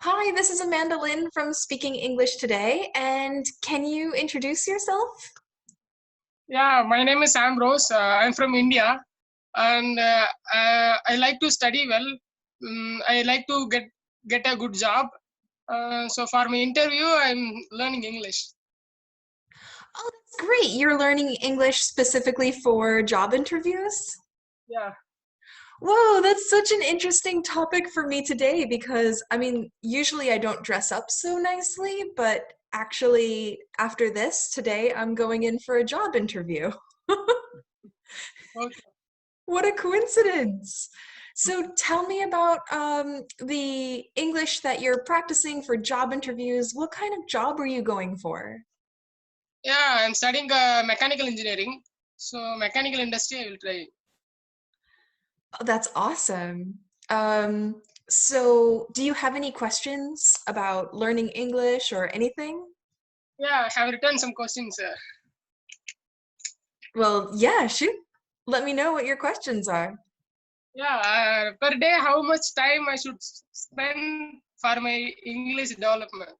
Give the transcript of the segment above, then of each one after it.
Hi, this is Amanda Lynn from Speaking English Today, and can you introduce yourself? Yeah, my name is Ambrose. I'm from India, and I like to study well. I like to get a good job. So for my interview, I'm learning English. Oh, that's great. You're learning English specifically for job interviews? Yeah. Whoa, that's such an interesting topic for me today because, usually I don't dress up so nicely, but actually, after this, today I'm going in for a job interview. Okay. What a coincidence. So tell me about the English that you're practicing for job interviews. What kind of job are you going for? Yeah, I'm studying mechanical engineering. So mechanical industry, I will try. Oh, that's awesome. So do you have any questions about learning English or anything? Yeah, I have written some questions. Well, yeah, shoot. Let me know what your questions are. Yeah, per day, how much time I should spend for my English development?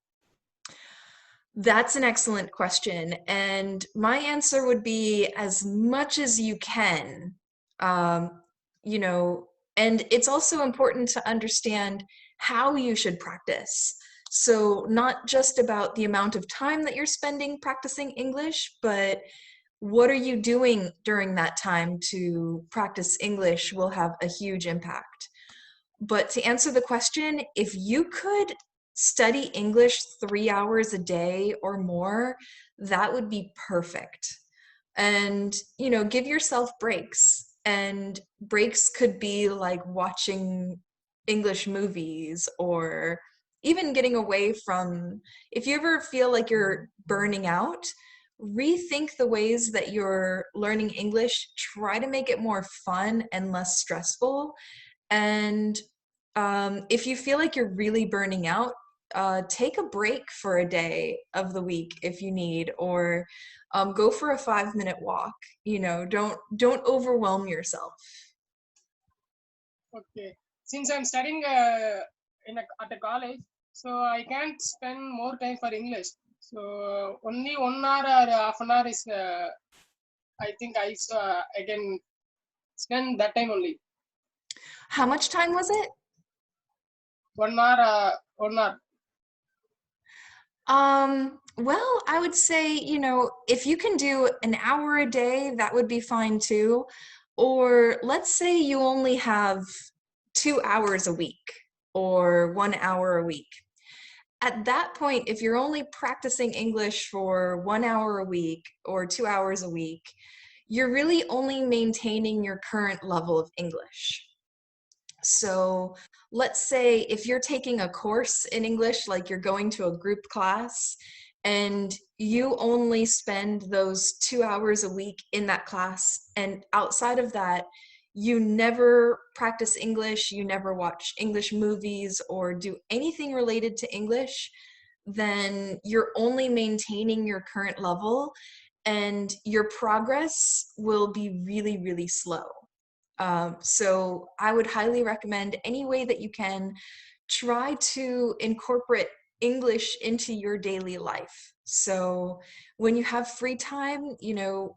That's an excellent question. And my answer would be as much as you can. Um, you know, and it's also important to understand how you should practice. So, not just about the amount of time that you're spending practicing English, but what are you doing during that time to practice English will have a huge impact. But to answer the question, if you could study English 3 hours a day or more, that would be perfect. And, give yourself breaks. And breaks could be like watching English movies or even getting away from, if you ever feel like you're burning out, rethink the ways that you're learning English, try to make it more fun and less stressful. And if you feel like you're really burning out, take a break for a day of the week if you need, or go for a 5-minute walk. Don't overwhelm yourself. Okay. Since I'm studying at a college, so I can't spend more time for English. So only 1 hour or half an hour is, I think I can spend that time only. How much time was it? 1 hour, 1 hour. Well, I would say, if you can do an hour a day, that would be fine too. Or let's say you only have 2 hours a week or 1 hour a week. At that point, if you're only practicing English for 1 hour a week or 2 hours a week, you're really only maintaining your current level of English. So let's say if you're taking a course in English, like you're going to a group class, and you only spend those 2 hours a week in that class, and outside of that, you never practice English, you never watch English movies or do anything related to English, then you're only maintaining your current level and your progress will be really, really slow. So I would highly recommend any way that you can try to incorporate English into your daily life. So when you have free time,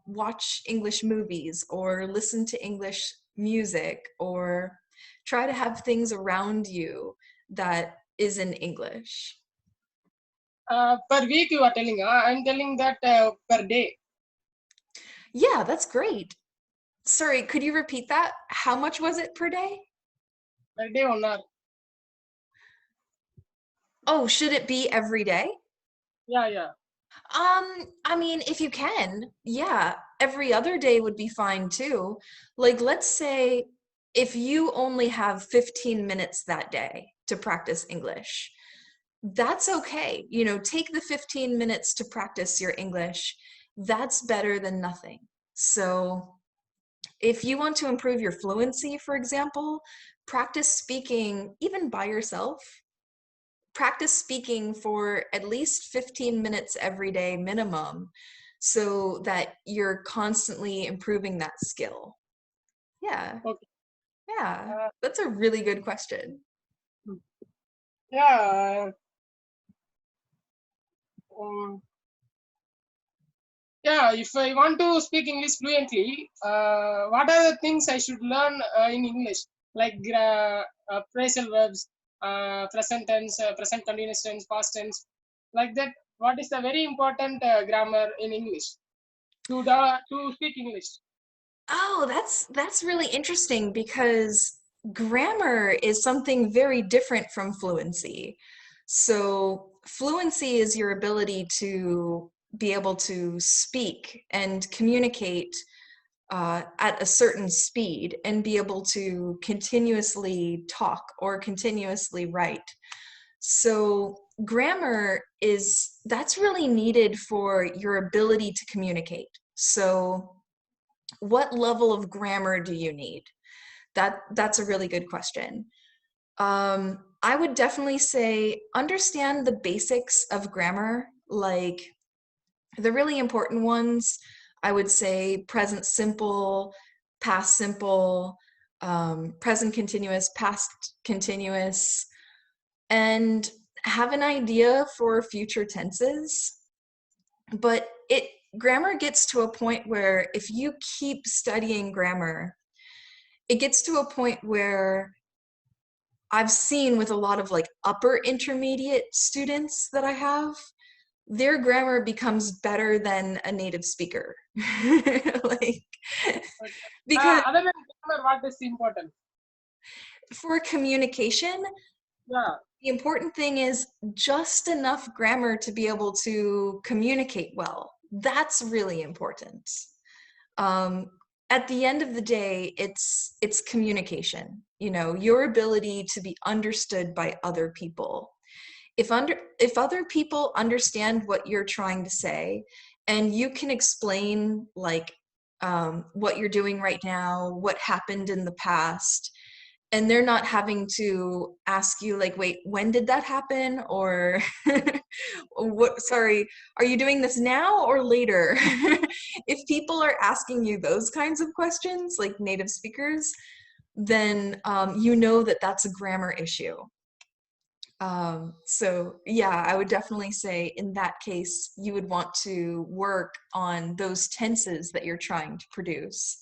watch English movies or listen to English music or try to have things around you that is in English. Per week you are telling. I'm telling that per day. Yeah, that's great. Sorry, could you repeat that? How much was it per day? Per day 1 hour. Oh, should it be every day? Yeah, yeah. If you can, yeah, every other day would be fine too. Like, let's say if you only have 15 minutes that day to practice English, that's okay. Take the 15 minutes to practice your English. That's better than nothing. So, if you want to improve your fluency, for example, practice speaking even by yourself. Practice speaking for at least 15 minutes every day minimum so that you're constantly improving that skill. Yeah, Okay. yeah, Uh, that's a really good question. Yeah. Um, yeah. If I want to speak English fluently, what are the things I should learn in English? Like phrasal verbs, present tense, present continuous tense, past tense, like that. What is the very important grammar in English to speak English? Oh, that's really interesting because grammar is something very different from fluency. So, fluency is your ability to be able to speak and communicate at a certain speed and be able to continuously talk or continuously write. So, grammar that's really needed for your ability to communicate. So, what level of grammar do you need? That's a really good question. I would definitely say understand the basics of grammar, like the really important ones. I would say present simple, past simple, present continuous, past continuous, and have an idea for future tenses. But grammar gets to a point where if you keep studying grammar, it gets to a point where I've seen with a lot of like upper intermediate students that I have, their grammar becomes better than a native speaker. Like, Okay. because Other than grammar, what is important? for communication, Yeah. the important thing is just enough grammar to be able to communicate well. That's really important. Um, at the end of the day, it's communication. You know, your ability to be understood by other people. If other people understand what you're trying to say, and you can explain like what you're doing right now, what happened in the past, and they're not having to ask you like, wait, when did that happen, or what, sorry, are you doing this now or later? If people are asking you those kinds of questions like native speakers, then you know that that's a grammar issue. So yeah, I would definitely say in that case you would want to work on those tenses that you're trying to produce,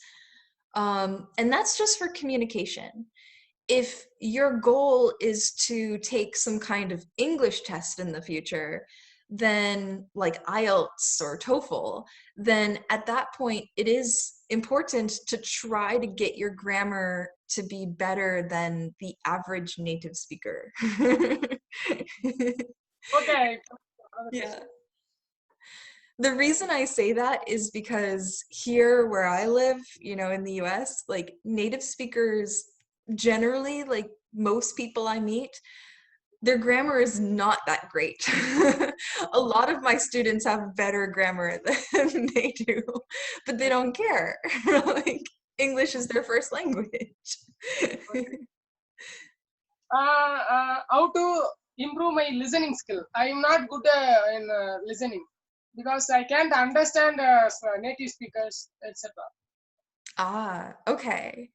and that's just for communication. If your goal is to take some kind of English test in the future, then like IELTS or TOEFL, then at that point it is important to try to get your grammar to be better than the average native speaker. Okay. Another Yeah. question. The reason I say that is because here where I live, you know, in the US, like native speakers generally, like most people I meet, their grammar is not that great. A lot of my students have better grammar than they do, but they don't care. Like English is their first language. How to improve my listening skill? I am not good in listening because I can't understand native speakers, etc. Okay.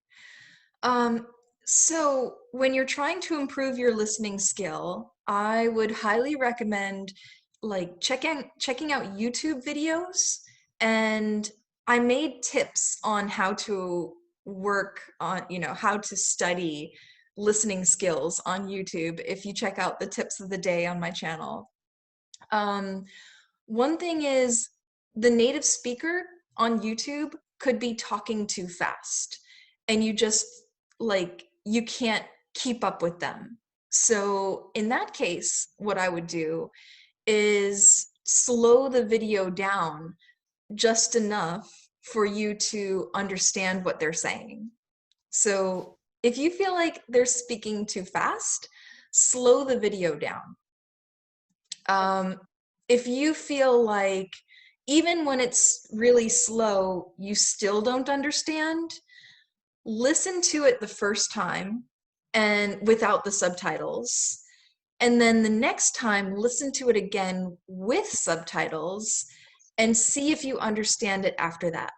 Um, so when you're trying to improve your listening skill, I would highly recommend like checking out YouTube videos, and I made tips on how to work on, you know, how to study listening skills on YouTube if you check out the tips of the day on my channel. Um, one thing is the native speaker on YouTube could be talking too fast, and you just like you can't keep up with them. So in that case, what I would do is slow the video down just enough for you to understand what they're saying. So if you feel like they're speaking too fast, slow the video down. Um, if you feel like even when it's really slow, you still don't understand, listen to it the first time and without the subtitles. And then the next time, listen to it again with subtitles and see if you understand it after that.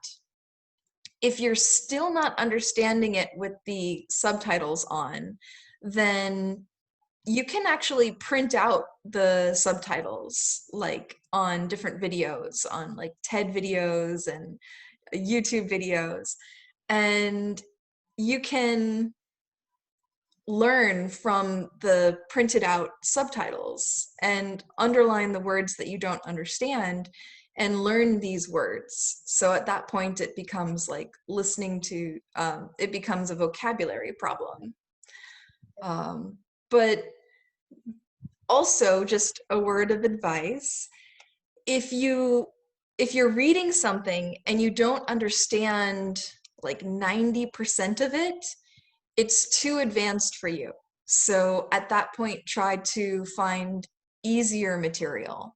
If you're still not understanding it with the subtitles on, then you can actually print out the subtitles like on different videos, on like TED videos and YouTube videos, and you can learn from the printed out subtitles and underline the words that you don't understand and learn these words. So at that point, it becomes like listening to, it becomes a vocabulary problem. But also, just a word of advice, if you if you're reading something and you don't understand like 90% of it, it's too advanced for you. So at that point, try to find easier material.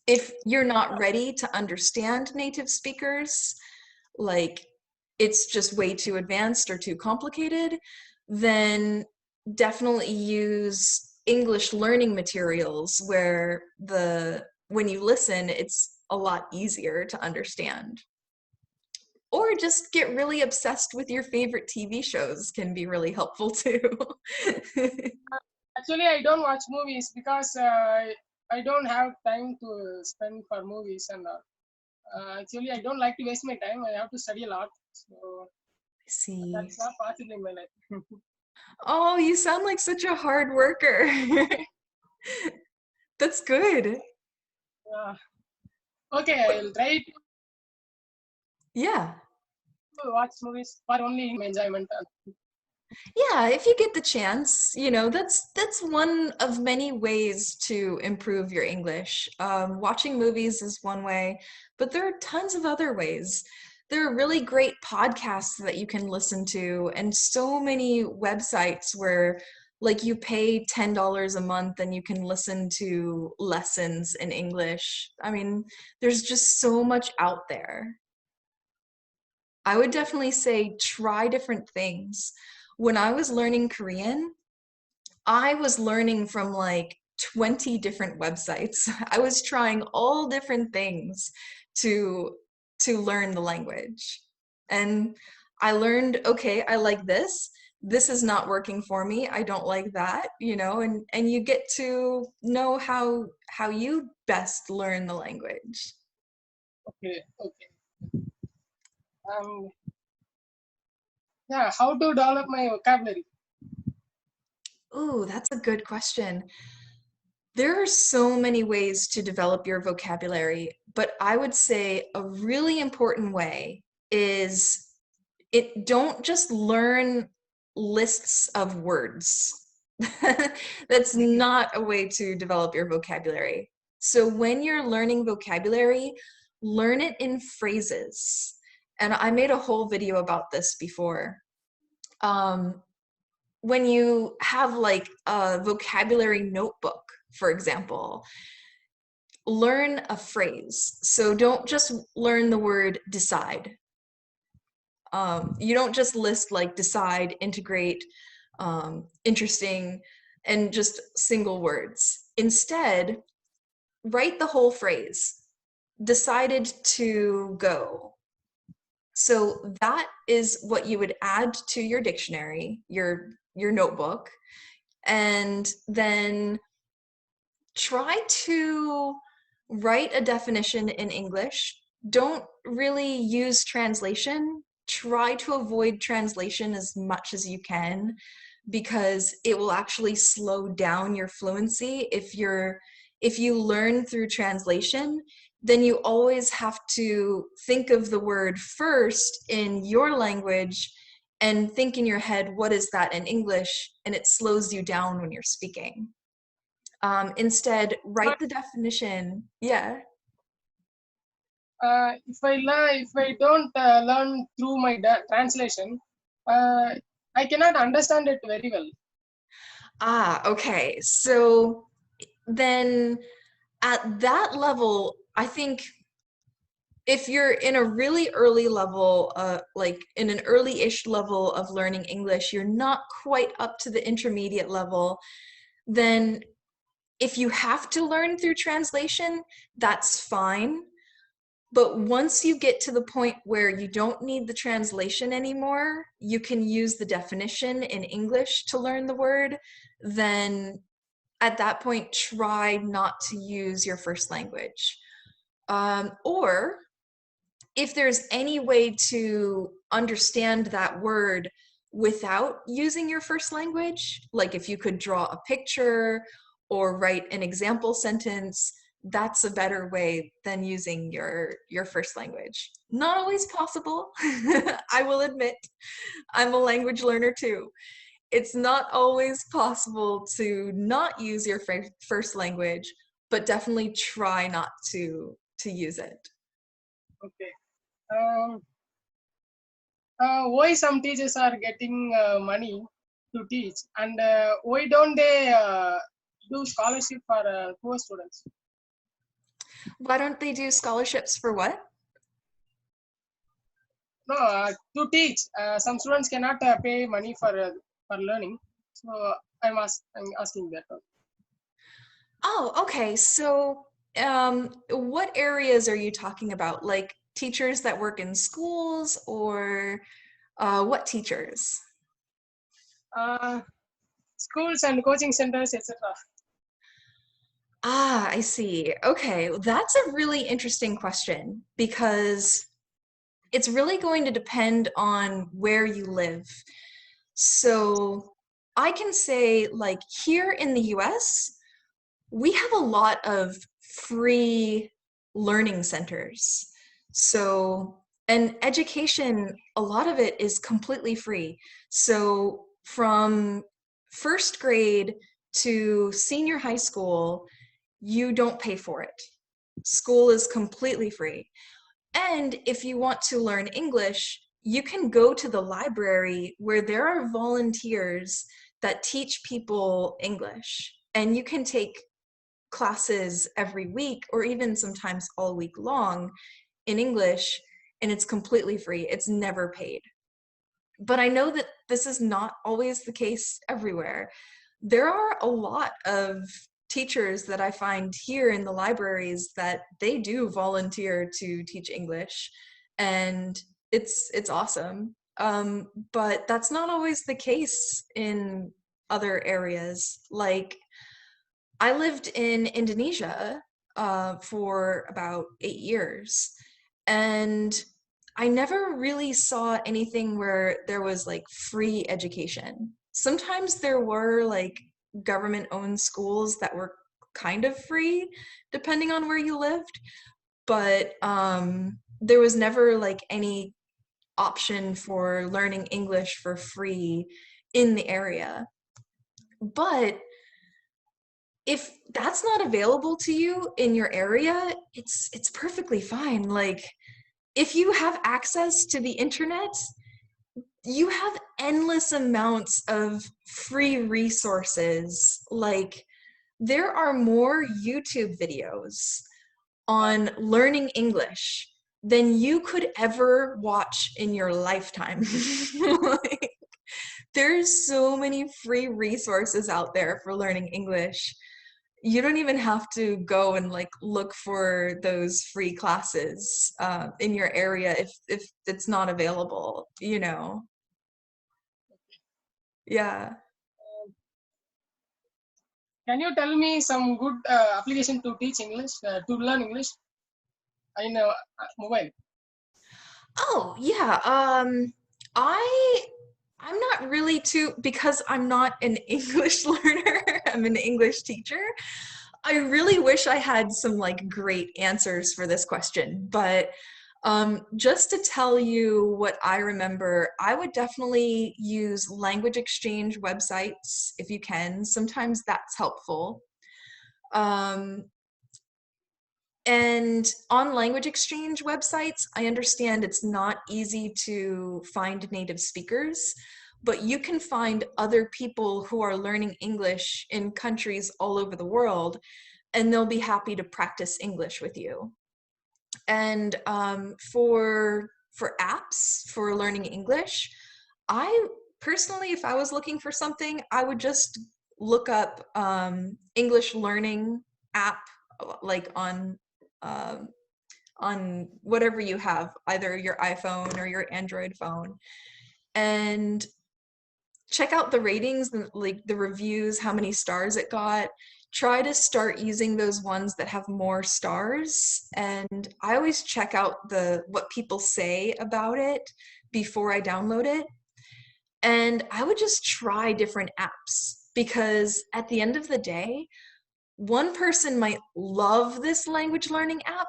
If you're not ready to understand native speakers, like it's just way too advanced or too complicated, then definitely use English learning materials where when you listen, it's a lot easier to understand. Or just get really obsessed with your favorite TV shows can be really helpful too. Actually, I don't watch movies because I don't have time to spend for movies and actually, I don't like to waste my time. I have to study a lot, so I see. that's not possible in my life. Oh, you sound like such a hard worker. That's good. Yeah. Okay, I'll try to Yeah. watch movies for only enjoyment. Yeah, if you get the chance, that's one of many ways to improve your English. Watching movies is one way, but there are tons of other ways. There are really great podcasts that you can listen to, and so many websites where, like, you pay $10 a month and you can listen to lessons in English. I mean, there's just so much out there. I would definitely say try different things. When I was learning Korean, I was learning from like 20 different websites. I was trying all different things to to learn the language. And I learned, okay, I like this. This is not working for me. I don't like that, and you get to know how you best learn the language. Okay, okay. Um, yeah, how to develop my vocabulary? Ooh, that's a good question. There are so many ways to develop your vocabulary, but I would say a really important way is don't just learn lists of words. That's not a way to develop your vocabulary. So when you're learning vocabulary, learn it in phrases. And I made a whole video about this before. Um, when you have like a vocabulary notebook, for example, learn a phrase. So don't just learn the word decide. You don't just list like decide, integrate, interesting, and just single words. Instead, write the whole phrase. Decided to go. So that is what you would add to your dictionary, your notebook, and then try to write a definition in English. Don't really use translation. Try to avoid translation as much as you can because it will actually slow down your fluency. If you learn through translation, then you always have to think of the word first in your language and think in your head, what is that in English? And it slows you down when you're speaking. Instead, write But the definition. Yeah. if I don't learn through my translation, uh, I cannot understand it very well. Okay. So then at that level, I think if you're in a really early level, like in an early-ish level of learning English, you're not quite up to the intermediate level, then if you have to learn through translation, that's fine. But once you get to the point where you don't need the translation anymore, you can use the definition in English to learn the word, then at that point, try not to use your first language. Or if there's any way to understand that word without using your first language, like if you could draw a picture or write an example sentence, that's a better way than using your first language. Not always possible. I will admit, I'm a language learner too. It's not always possible to not use your first language, but definitely try not to use it. Okay. Um, why some teachers are getting money to teach, and why don't they do scholarship for poor students? Why don't they do scholarships for what? No, to teach. Some students cannot pay money for learning, so I'm asking that one. Oh, okay. So, what areas are you talking about? Like teachers that work in schools or what teachers? Uh, Schools and coaching centers, etc. Ah, I see. Okay, that's a really interesting question because it's really going to depend on where you live. So I can say, like, here in the US, we have a lot of free learning centers. So, and education, a lot of it is completely free. So, from first grade to senior high school, you don't pay for it. School is completely free. And if you want to learn English, you can go to the library where there are volunteers that teach people English. And you can take classes every week or even sometimes all week long in English, and it's completely free. It's never paid. But I know that this is not always the case everywhere. There are a lot of teachers that I find here in the libraries that they do volunteer to teach English, and it's awesome. But that's not always the case in other areas. Like I lived in Indonesia for about 8 years, and I never really saw anything where there was like free education. Sometimes there were like government-owned schools that were kind of free, depending on where you lived, but there was never like any option for learning English for free in the area. But if that's not available to you in your area, it's perfectly fine. Like if you have access to the internet, you have endless amounts of free resources. Like there are more YouTube videos on learning English than you could ever watch in your lifetime. Like, there's so many free resources out there for learning English. You don't even have to go and like look for those free classes in your area if it's not available, you know. Yeah. Can you tell me some good application to teach English, to learn English in mobile? Oh, yeah. I I'm not really too because I'm not an English learner. I'm an English teacher. I really wish I had some like great answers for this question, but just to tell you what I remember, I would definitely use language exchange websites if you can. Sometimes that's helpful. Um, and on language exchange websites, I understand it's not easy to find native speakers, but you can find other people who are learning English in countries all over the world, and they'll be happy to practice English with you. And for apps for learning English, I personally, if I was looking for something, I would just look up English learning app like on um, on whatever you have, either your iPhone or your Android phone, and check out the ratings, like the reviews, how many stars it got. Try to start using those ones that have more stars. And I always check out what people say about it before I download it. And I would just try different apps, because at the end of the day, one person might love this language learning app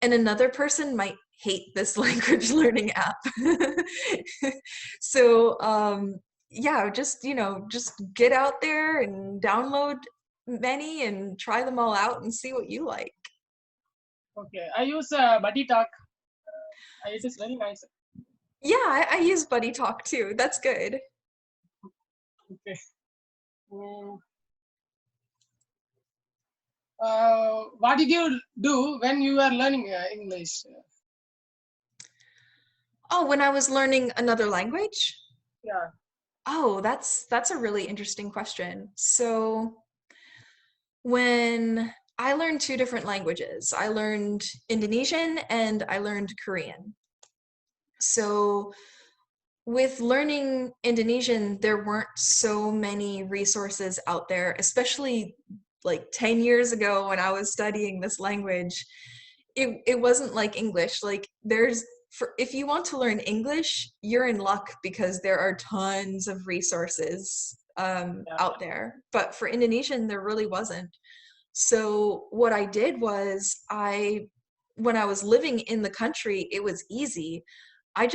and another person might hate this language learning app. So yeah, just just get out there and download many and try them all out and see what you like. Okay, I use Buddy Talk. It is very nice. Yeah, I use Buddy Talk too. That's good. Okay. What did you do when you were learning English? Oh, when I was learning another language? Yeah. Oh, that's a really interesting question. So when I learned two different languages, I learned Indonesian and I learned Korean. So with learning Indonesian, there weren't so many resources out there, especially like 10 years ago when I was studying this language. It wasn't like English. Like if you want to learn English, you're in luck because there are tons of resources out there. But for Indonesian, there really wasn't. So what I did was when I was living in the country, it was easy. I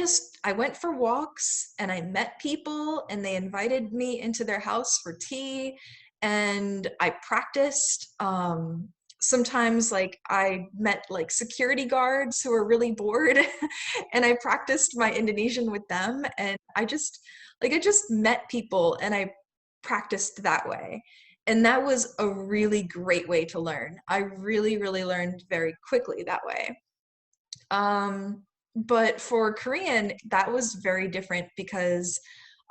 went for walks and I met people and they invited me into their house for tea, and I practiced. Sometimes like I met like security guards who were really bored and I practiced my Indonesian with them, and I just met people and I practiced that way. And that was a really great way to learn. I really, really learned very quickly that way. But for Korean, that was very different because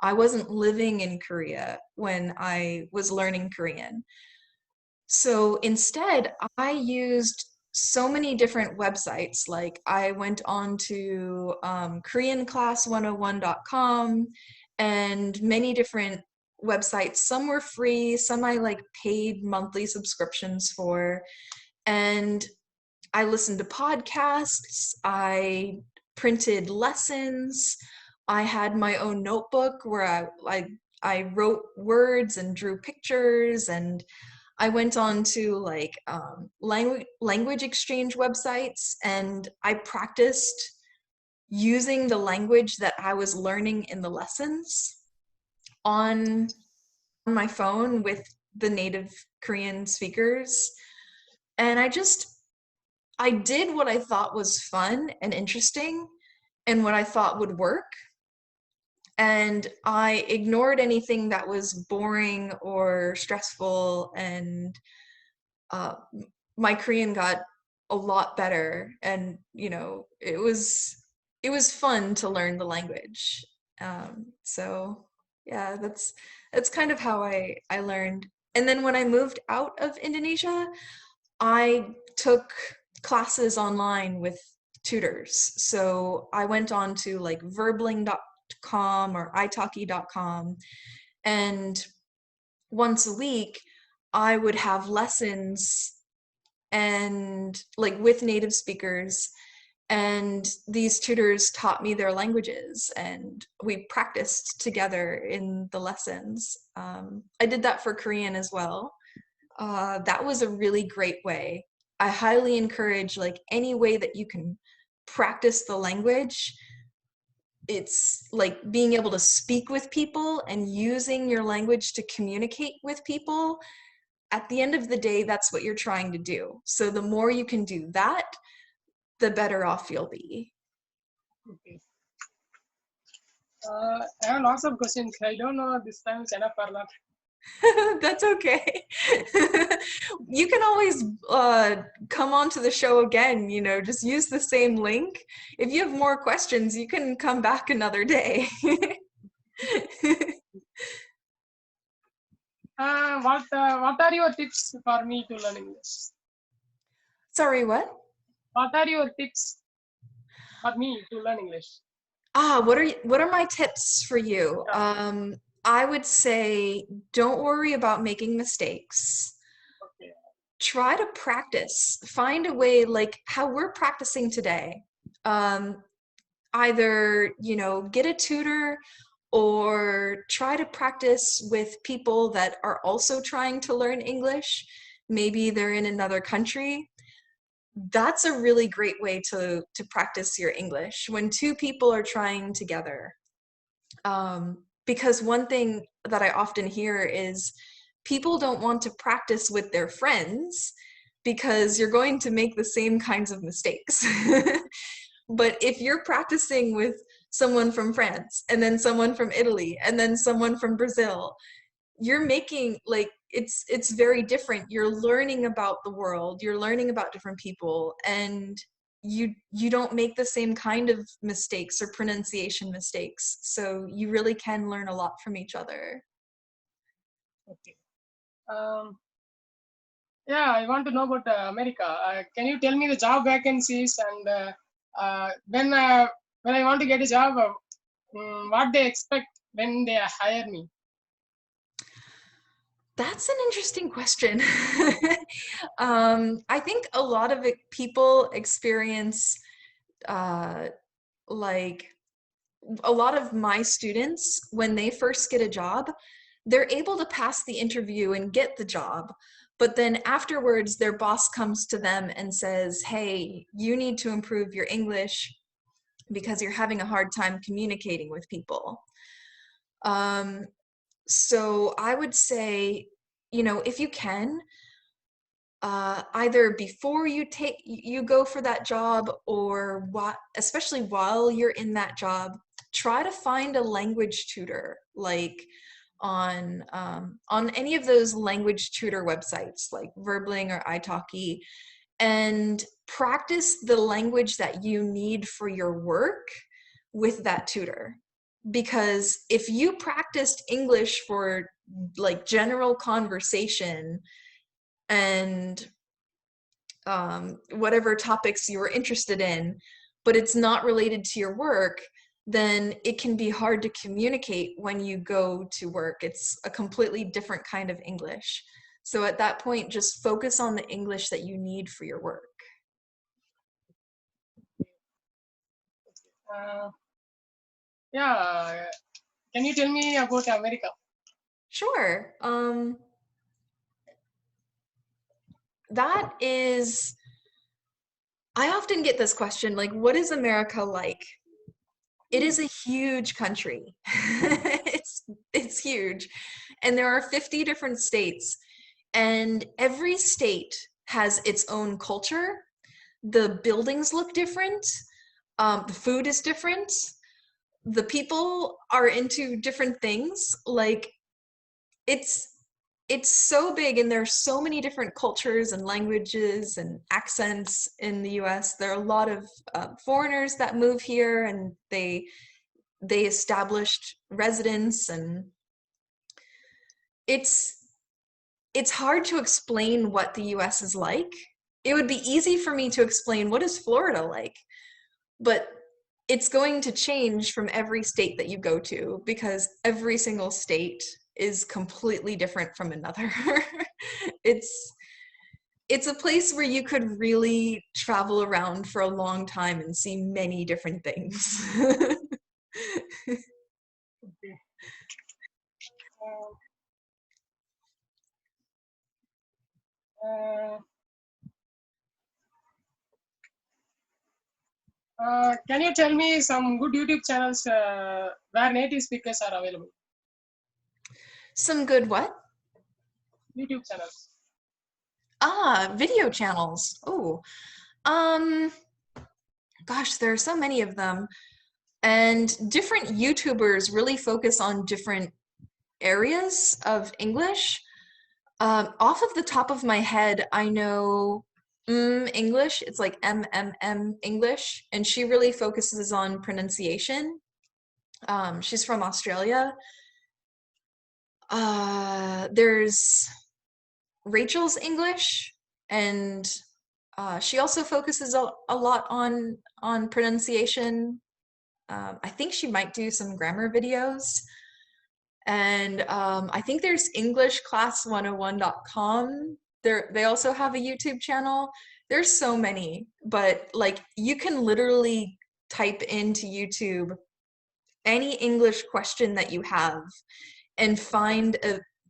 I wasn't living in Korea when I was learning Korean. So instead, I used so many different websites. Like I went on to KoreanClass101.com and many different websites. Some were free, some I like paid monthly subscriptions for. And I listened to podcasts, I printed lessons, I had my own notebook where I wrote words and drew pictures, and I went on to like language exchange websites, and I practiced using the language that I was learning in the lessons on my phone with the native Korean speakers. And I did what I thought was fun and interesting and what I thought would work. And I ignored anything that was boring or stressful, and uh, my Korean got a lot better. And it was fun to learn the language. So yeah, that's kind of how I learned. And then when I moved out of Indonesia, I took classes online with tutors. So I went on to like verbling.com or italki.com, and once a week I would have lessons and like with native speakers, and these tutors taught me their languages and we practiced together in the lessons. I did that for Korean as well. That was a really great way. I highly encourage like any way that you can practice the language. It's like being able to speak with people and using your language to communicate with people. At the end of the day, that's what you're trying to do. So the more you can do that, the better off you'll be. Okay. I have lots of questions. I don't know this time is enough for that. That's okay. You can always come on to the show again, just use the same link. If you have more questions, you can come back another day. What are your tips for me to learn English? Sorry, what? what are your tips for me to learn English? What are my tips for you? Yeah. I would say don't worry about making mistakes. Okay. Try to practice. Find a way like how we're practicing today. Um, Either, get a tutor or try to practice with people that are also trying to learn English. Maybe they're in another country. That's a really great way to practice your English when two people are trying together. Because one thing that I often hear is people don't want to practice with their friends because you're going to make the same kinds of mistakes. But if you're practicing with someone from France and then someone from Italy and then someone from Brazil, you're making like it's very different. You're learning about the world, you're learning about different people, and you don't make the same kind of mistakes or pronunciation mistakes. So you really can learn a lot from each other. Okay. Um, yeah, I want to know about America. Can you tell me the job vacancies and when I want to get a job, what they expect when they hire me? That's an interesting question. I think a lot of people experience uh, like a lot of my students, when they first get a job, they're able to pass the interview and get the job. But then afterwards, their boss comes to them and says, hey, you need to improve your English because you're having a hard time communicating with people. Um, so I would say, if you can, either before you go for that job or especially while you're in that job, try to find a language tutor, like on any of those language tutor websites like Verbling or italki, and practice the language that you need for your work with that tutor. Because if you practiced English for like general conversation and whatever topics you were interested in, but it's not related to your work, then it can be hard to communicate when you go to work. It's a completely different kind of English. So at that point, just focus on the English that you need for your work. Uh, yeah, can you tell me about America? Sure. That is, I often get this question, like, what is America like? It is a huge country. It's huge. And there are 50 different states, and every state has its own culture. The buildings look different. The food is different. The people are into different things. Like it's it's so big, and there's so many different cultures and languages and accents in the US. There are a lot of foreigners that move here, and they established residence, and it's it's hard to explain what the US is like. It would be easy for me to explain what is Florida like, but it's going to change from every state that you go to because every single state is completely different from another. it's it's a place where you could really travel around for a long time and see many different things. Okay. Uh, can you tell me some good YouTube channels where native speakers are available? Some good what? YouTube channels. Video channels. Oh, um, gosh, there are so many of them. And different YouTubers really focus on different areas of English. Off of the top of my head, I know English. It's like MMM English, and she really focuses on pronunciation. She's from Australia. There's Rachel's English, and She also focuses a lot on pronunciation. I think she might do some grammar videos. And I think there's EnglishClass101.com. They also have a YouTube channel. There's so many, but like you can literally type into YouTube any English question that you have and find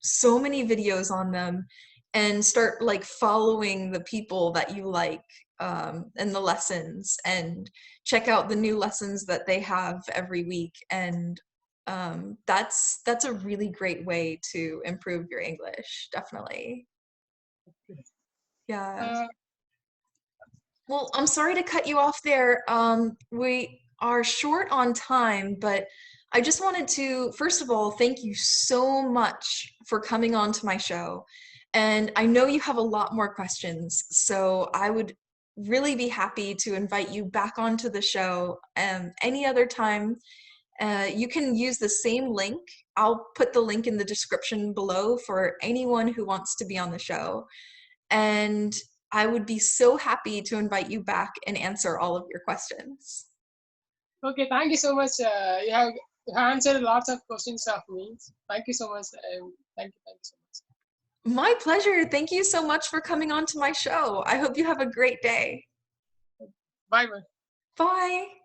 so many videos on them and start like following the people that you like and the lessons and check out the new lessons that they have every week. And that's a really great way to improve your English, definitely. Yeah. Uh, Well, I'm sorry to cut you off there. We are short on time, but I just wanted to, first of all, thank you so much for coming on to my show. And I know you have a lot more questions, so I would really be happy to invite you back onto the show any other time. You can use the same link. I'll put the link in the description below for anyone who wants to be on the show. And I would be so happy to invite you back and answer all of your questions. okay, thank you so much. You have answered lots of questions of me. Thank you so much. Thank you so much. My pleasure. Thank you so much for coming on to my show. I hope you have a great day. Bye bye. Bye.